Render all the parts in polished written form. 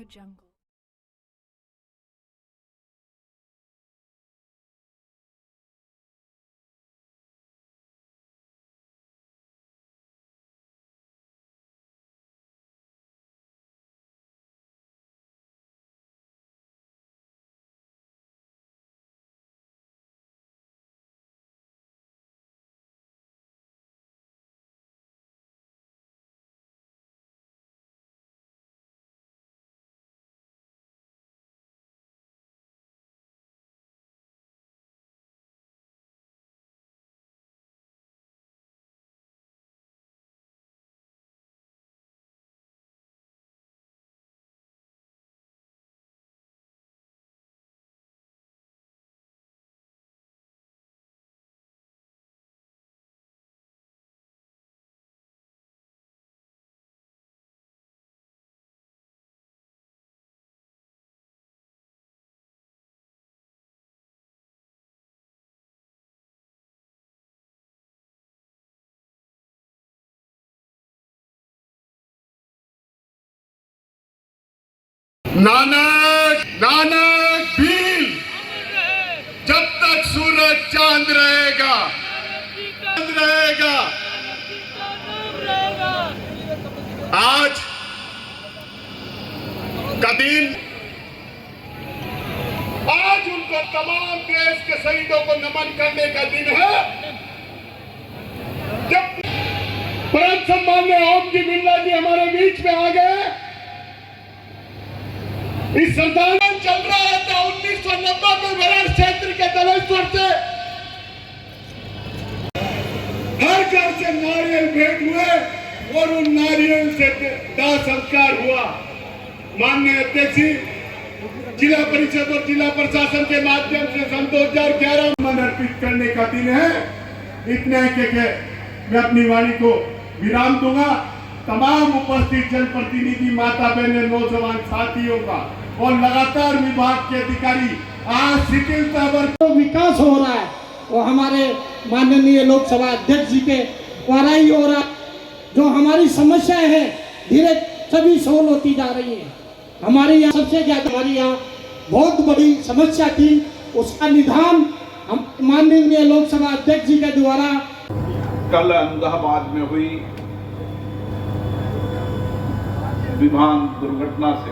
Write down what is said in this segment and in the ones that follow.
jungle. Nanak Nanak Bhil, जब तक सूरज चांद रहेगा आज का दिन, आज उनको तमाम देश के शहीदों को नमन करने का दिन है। जब परम सम्मान्य ओम जी बिरला जी हमारे बीच में आ गए, इस संतान चल रहा था 1990 में मेरठ क्षेत्र के दलेश्वर से हर घर से नारियल भेंट हुए और उन नारियल से दाह संस्कार हुआ। माननीय अध्यक्ष जी, जिला परिषद और जिला प्रशासन के माध्यम से सन 2011 में अर्पित करने का दिन है। इतने के मैं अपनी वाणी को विराम दूंगा। तमाम उपस्थित जनप्रतिनिधि, माता बहनें, नौजवान साथियों का और लगातार विभाग के अधिकारी आज शिथिलता पर विकास हो रहा है वो हमारे माननीय लोकसभा अध्यक्ष जी के द्वारा ही हो रहा है। जो हमारी समस्याएं हैं धीरे सभी सोल्व होती जा रही है। हमारे यहाँ सबसे ज्यादा हमारी यहाँ बहुत बड़ी समस्या थी, उसका निदान हम माननीय लोकसभा अध्यक्ष जी के द्वारा कल अहमदाबाद में हुई विमान दुर्घटना से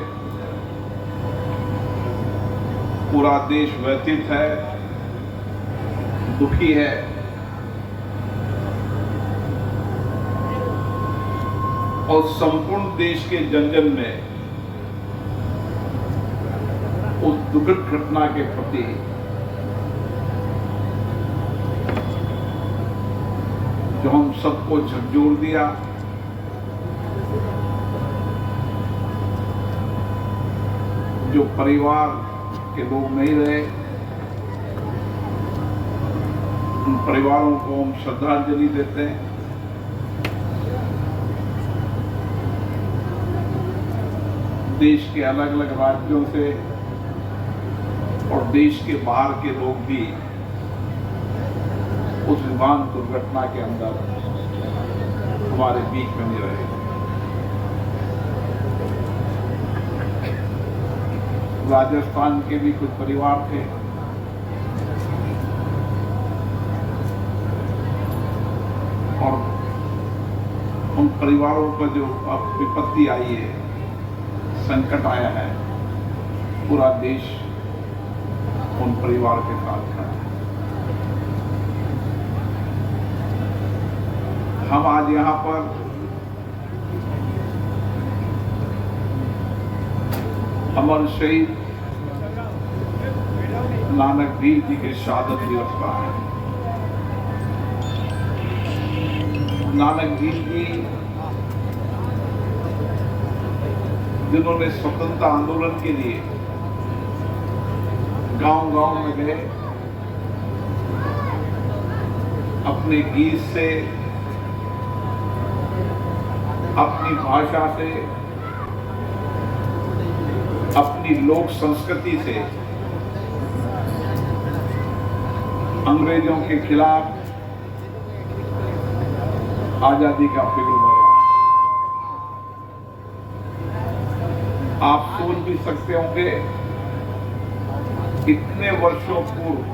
पूरा देश व्यथित है, दुखी है। और संपूर्ण देश के जन में उस दुखद घटना के प्रति जो हम सबको झकझोर दिया, जो परिवार के लोग नहीं रहे, उन परिवारों को हम श्रद्धांजलि देते हैं। देश के अलग अलग राज्यों से और देश के बाहर के लोग भी उस विमान दुर्घटना के अंदर हमारे बीच में नहीं रहे। राजस्थान के भी कुछ परिवार थे, और उन परिवारों पर जो अब विपत्ति आई है, संकट आया है, पूरा देश उन परिवार के साथ खड़ा है। हम आज यहाँ पर अमर शहीद नानक देव जी के शहादत दिवस पर आए। नानक देव जी जिन्होंने स्वतंत्रता आंदोलन के लिए गांव-गांव में गए, अपने गीत से, अपनी भाषा से, अपनी लोक संस्कृति से अंग्रेजों के खिलाफ आजादी का फिक्र बनाया। आप सोच भी समझ सकते होंगे, इतने वर्षों पूर्व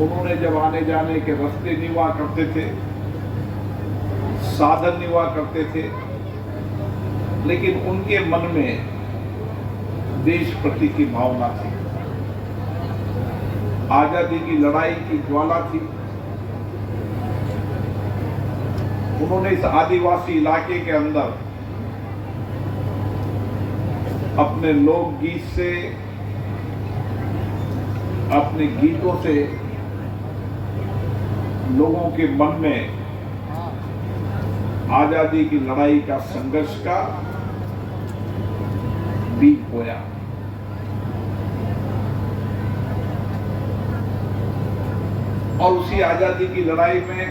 उन्होंने जब आने जाने के रास्ते नहीं हुआ करते थे, साधन नहीं हुआ करते थे, लेकिन उनके मन में देश प्रति की भावना थी, आजादी की लड़ाई की ज्वाला थी। उन्होंने इस आदिवासी इलाके के अंदर अपने लोकगीत से, अपने गीतों से लोगों के मन में आजादी की लड़ाई का, संघर्ष का बीज बोया। और उसी आजादी की लड़ाई में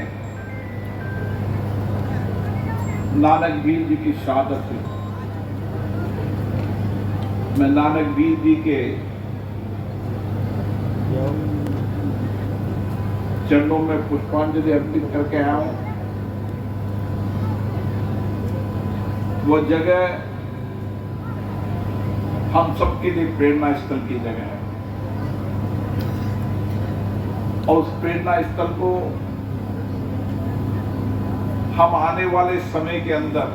नानक वीर जी की शहादत हुई। मैं नानक वीर जी के चरणों में पुष्पांजलि अर्पित करके आया हूं। वह जगह हम सबके लिए प्रेरणा स्थल की जगह है, और उस प्रेरणा स्थल को हम आने वाले समय के अंदर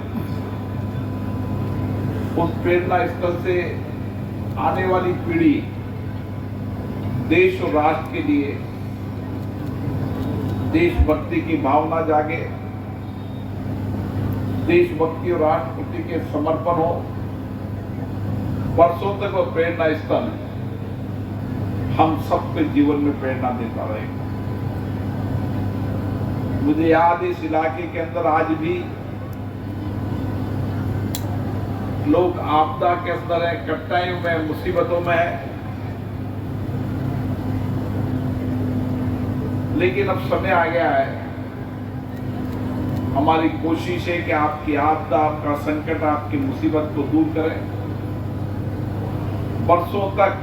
उस प्रेरणा स्थल से आने वाली पीढ़ी देश और राष्ट्र के लिए देशभक्ति की भावना जागे, देशभक्ति और राष्ट्रभक्ति के समर्पण हो। वर्षों तक वह प्रेरणा स्थल हम सबके जीवन में प्रेरणा देता रहेगा। मुझे याद, इस इलाके के अंदर आज भी लोग आपदा के अंदर है, कठिनाइयों में, मुसीबतों में है, लेकिन अब समय आ गया है, हमारी कोशिश है कि आपकी आपदा, आपका संकट, आपकी मुसीबत को दूर करें। वर्षों तक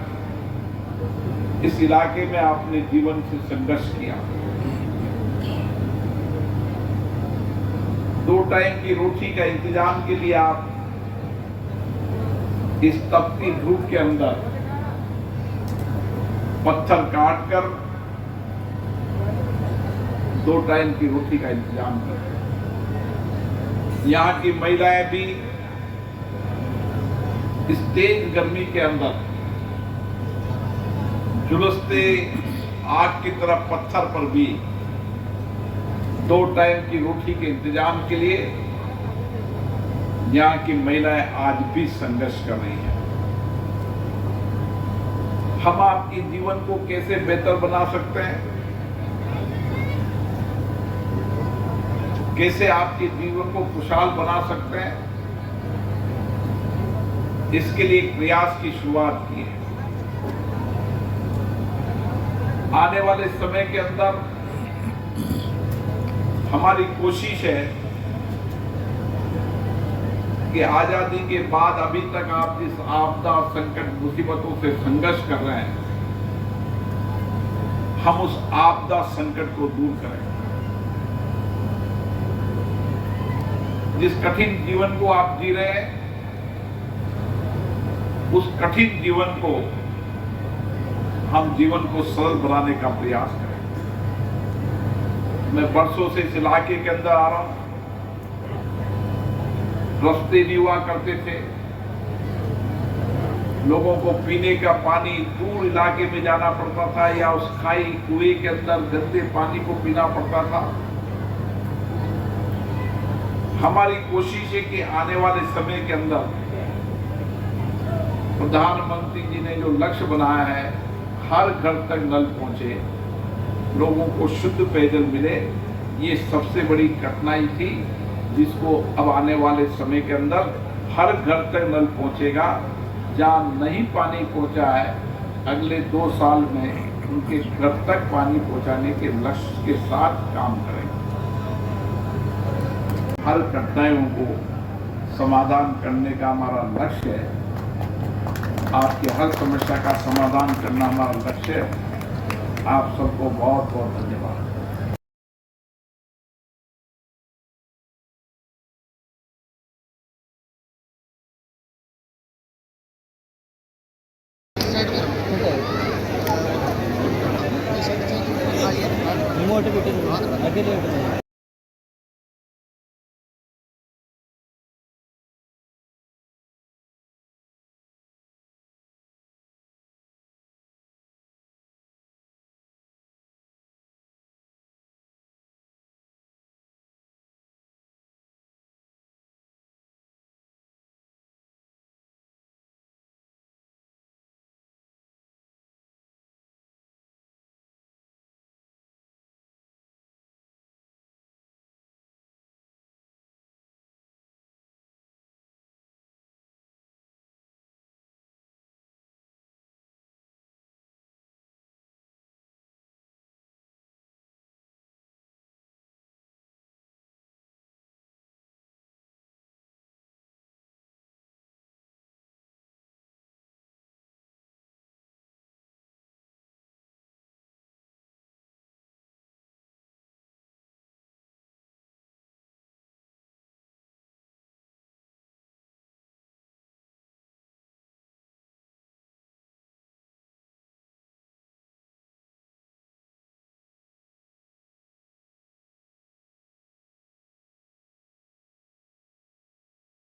इस इलाके में आपने जीवन से संघर्ष किया। 2 टाइम की रोटी का इंतजाम के लिए आप इस तपती धूप के अंदर पत्थर काटकर 2 टाइम की रोटी का इंतजाम कर। यहाँ की महिलाएं भी इस तेज गर्मी के अंदर झुलसते आग की तरह पत्थर पर भी 2 टाइम की रोटी के इंतजाम के लिए यहाँ की महिलाएं आज भी संघर्ष कर रही हैं। हम आपके जीवन को कैसे बेहतर बना सकते हैं, कैसे आपके जीवन को खुशहाल बना सकते हैं, इसके लिए एक प्रयास की शुरुआत की है। आने वाले समय के अंदर हमारी कोशिश है कि आजादी के बाद अभी तक आप जिस आपदा, संकट, मुसीबतों से संघर्ष कर रहे हैं, हम उस आपदा, संकट को दूर करें। जिस कठिन जीवन को आप जी रहे हैं, उस कठिन जीवन को हम जीवन को सरल बनाने का प्रयास करें। मैं वर्षों से इस इलाके के अंदर आ रहा हूं। रास्ते नहीं हुआ करते थे, लोगों को पीने का पानी दूर इलाके में जाना पड़ता था, या उस खाई कुएं के अंदर गंदे पानी को पीना पड़ता था। हमारी कोशिश है कि आने वाले समय के अंदर प्रधानमंत्री जी ने जो लक्ष्य बनाया है, हर घर तक नल पहुंचे, लोगों को शुद्ध पेयजल मिले। ये सबसे बड़ी कठिनाई थी, जिसको अब आने वाले समय के अंदर हर घर तक नल पहुंचेगा। जहां नहीं पानी पहुंचा है, अगले 2 साल में उनके घर तक पानी पहुंचाने के लक्ष्य के साथ काम करेंगे। हर कठिनाइयों को समाधान करने का हमारा लक्ष्य है। आपकी हर समस्या का समाधान करना हमारा लक्ष्य है। आप सबको बहुत बहुत धन्यवाद। के लिए